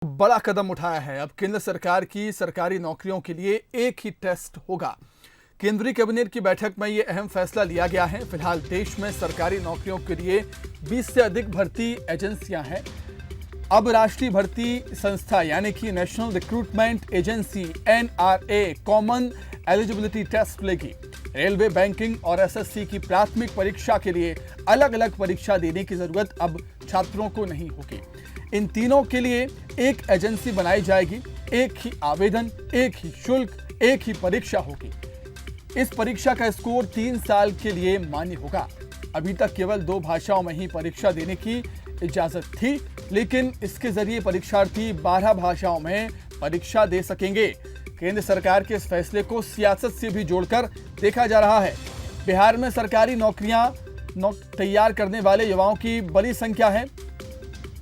बड़ा कदम उठाया है। अब केंद्र सरकार की सरकारी नौकरियों के लिए एक ही टेस्ट होगा। केंद्रीय कैबिनेट की बैठक में यह अहम फैसला लिया गया है। फिलहाल देश में सरकारी नौकरियों के लिए 20 से अधिक भर्ती एजेंसियां हैं। अब राष्ट्रीय भर्ती संस्था यानी कि national recruitment agency NRA common eligibility test लेगी। रेलवे, बैंकिंग और SSC की प्राथमिक परीक्षा के लिए अलग अलग परीक्षा देने की जरूरत अब छात्रों को नहीं होगी। इन तीनों के लिए एक एजेंसी बनाई जाएगी। एक ही आवेदन, एक ही शुल्क, एक ही परीक्षा होगी। इस परीक्षा का स्कोर 3 साल के लिए मान्य होगा। अभी तक केवल 2 भाषाओं में ही परीक्षा देने की इजाजत थी, लेकिन इसके जरिए परीक्षार्थी 12 भाषाओं में परीक्षा दे सकेंगे। केंद्र सरकार के इस फैसले को सियासत से भी जोड़कर देखा जा रहा है। बिहार में सरकारी नौकरियां तैयार करने वाले युवाओं की बड़ी संख्या है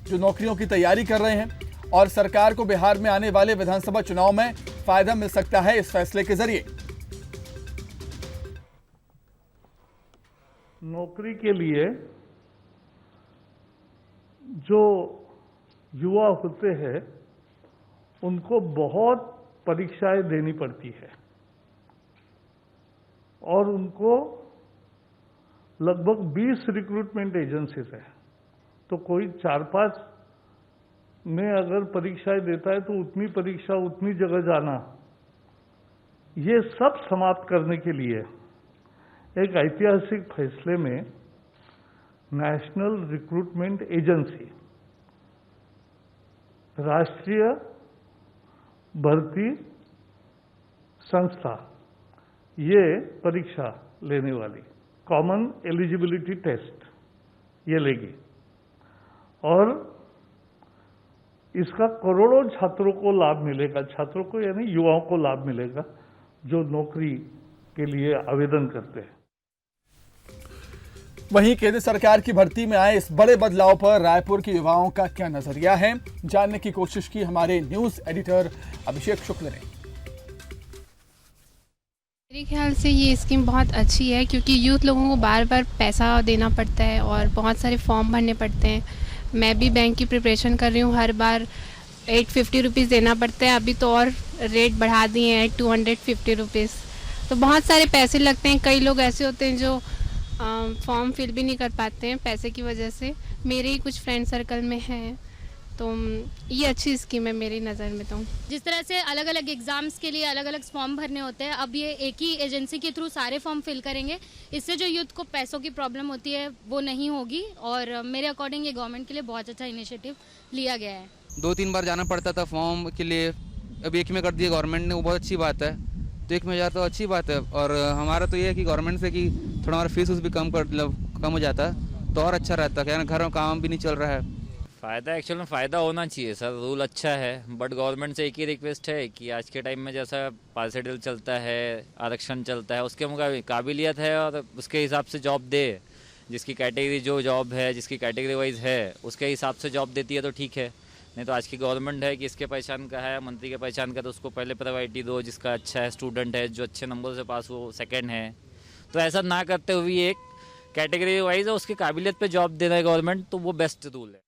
जो नौकरियों की तैयारी कर रहे हैं और सरकार को बिहार में आने वाले विधानसभा चुनाव में फायदा मिल सकता है इस फैसले के जरिए। नौकरी के लिए जो युवा होते हैं उनको बहुत परीक्षाएं देनी पड़ती है और उनको लगभग 20 रिक्रूटमेंट एजेंसीज है। तो कोई 4-5 में अगर परीक्षाएं देता है तो उतनी परीक्षा उतनी जगह जाना, ये सब समाप्त करने के लिए एक ऐतिहासिक फैसले में नेशनल रिक्रूटमेंट एजेंसी, राष्ट्रीय भर्ती संस्था, ये परीक्षा लेने वाली कॉमन एलिजिबिलिटी टेस्ट ये लेगी और इसका करोड़ों छात्रों को लाभ मिलेगा। छात्रों को यानी युवाओं को लाभ मिलेगा जो नौकरी के लिए आवेदन करते हैं। वहीं केंद्र सरकार की भर्ती में आए इस बड़े बदलाव पर रायपुर के युवाओं का क्या नजरिया है, जानने की कोशिश की हमारे न्यूज एडिटर अभिषेक शुक्ल ने। मेरे ख्याल से ये स्कीम बहुत अच्छी है क्योंकि यूथ लोगों को बार बार पैसा देना पड़ता है और बहुत सारे फॉर्म भरने पड़ते हैं। मैं भी बैंक की प्रिपरेशन कर रही हूँ, हर बार 850 रुपीज़ देना पड़ता है। अभी तो और रेट बढ़ा दिए हैं 250 रुपीज़। तो बहुत सारे पैसे लगते हैं। कई लोग ऐसे होते हैं जो फॉर्म फिल भी नहीं कर पाते हैं पैसे की वजह से। मेरे ही कुछ फ्रेंड सर्कल में हैं, तो ये अच्छी स्कीम है मेरी नज़र में। तो जिस तरह से अलग अलग एग्जाम्स के लिए अलग अलग फॉर्म भरने होते हैं, अब ये एक ही एजेंसी के थ्रू सारे फॉर्म फिल करेंगे। इससे जो यूथ को पैसों की प्रॉब्लम होती है वो नहीं होगी और मेरे अकॉर्डिंग ये गवर्नमेंट के लिए बहुत अच्छा इनिशिएटिव लिया गया है। 2-3 बार जाना पड़ता था फॉर्म के लिए, अब एक में कर दिया गवर्नमेंट ने, वो बहुत अच्छी बात है। तो 1 में जा तो अच्छी बात है और हमारा तो ये है कि गवर्नमेंट से कि थोड़ा हमारा फीस भी कम हो जाता तो और अच्छा रहता, क्या घर में काम भी नहीं चल रहा है। फ़ायदा एक्चुअल में फ़ायदा होना चाहिए सर, रूल अच्छा है, बट गवर्नमेंट से एक ही रिक्वेस्ट है कि आज के टाइम में जैसा पार्सिडल चलता है, आरक्षण चलता है, उसके मुकाबले काबिलियत है और उसके हिसाब से जॉब दे। जिसकी कैटेगरी जो जॉब है, जिसकी कैटेगरी वाइज है, उसके हिसाब से जॉब देती है तो ठीक है। नहीं तो आज की गवर्नमेंट है कि इसके पहचान का है, मंत्री के पहचान का, तो उसको पहले प्रायोरिटी दो। जिसका अच्छा है, स्टूडेंट है, जो अच्छे नंबर से पास हो, सेकंड है। तो ऐसा ना करते हुए एक कैटेगरी वाइज है उसकी काबिलियत पे जॉब देना है गवर्नमेंट, तो वो बेस्ट रूल है।